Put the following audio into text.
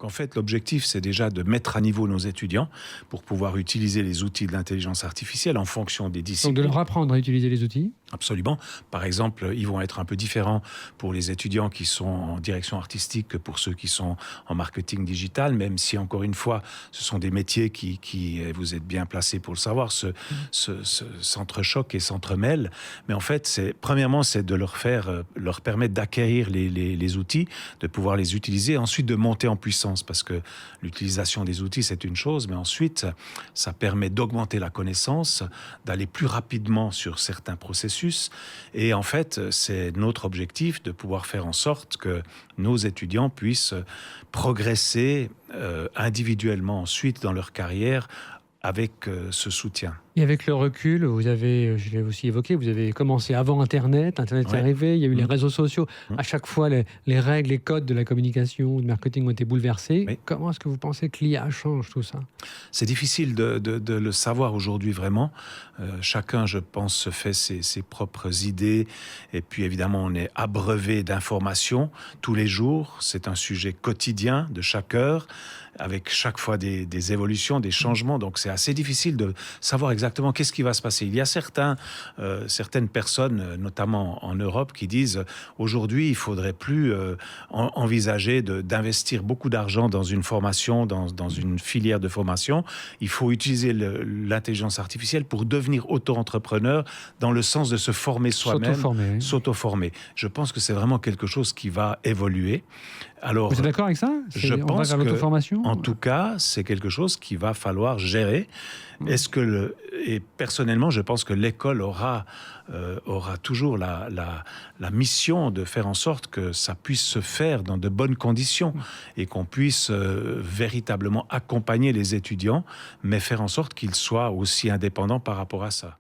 Donc en fait, l'objectif, c'est déjà de mettre à niveau nos étudiants pour pouvoir utiliser les outils de l'intelligence artificielle en fonction des Donc de disciplines. leur apprendre à utiliser les outils. Absolument. Par exemple, ils vont être un peu différents pour les étudiants qui sont en direction artistique que pour ceux qui sont en marketing digital, même si, encore une fois, ce sont des métiers qui vous êtes bien placés pour le savoir, s'entrechoquent et s'entremêlent. Mais en fait, premièrement, c'est de leur permettre d'acquérir les outils, de pouvoir les utiliser, ensuite de monter en puissance, parce que l'utilisation des outils, c'est une chose, mais ensuite, ça permet d'augmenter la connaissance, d'aller plus rapidement sur certains processus. Et en fait, c'est notre objectif de pouvoir faire en sorte que nos étudiants puissent progresser individuellement ensuite dans leur carrière avec ce soutien. Et avec le recul, vous avez, je l'ai aussi évoqué, vous avez commencé avant Internet est arrivé, il y a eu les réseaux sociaux. À chaque fois, les règles, les codes de la communication, du marketing ont été bouleversés. Oui. Comment est-ce que vous pensez que l'IA change tout ça? C'est difficile de le savoir aujourd'hui vraiment. Chacun, je pense, se fait ses propres idées. Et puis évidemment, on est abreuvé d'informations tous les jours. C'est un sujet quotidien de chaque heure, avec chaque fois des évolutions, des changements. Donc c'est assez difficile de savoir exactement qu'est-ce qui va se passer. Il y a certaines personnes, notamment en Europe, qui disent aujourd'hui, il faudrait plus envisager d'investir beaucoup d'argent dans une formation, dans une filière de formation. Il faut utiliser l'intelligence artificielle pour devenir auto-entrepreneur dans le sens de se former soi-même, S'auto-former, oui. s'auto-former. Je pense que c'est vraiment quelque chose qui va évoluer. Alors, Vous êtes d'accord avec ça? je On va pense vers que, l'auto-formation? en tout cas, c'est quelque chose qu'il va falloir gérer. Et personnellement, je pense que l'école aura toujours la mission de faire en sorte que ça puisse se faire dans de bonnes conditions et qu'on puisse véritablement accompagner les étudiants, mais faire en sorte qu'ils soient aussi indépendants par rapport à ça.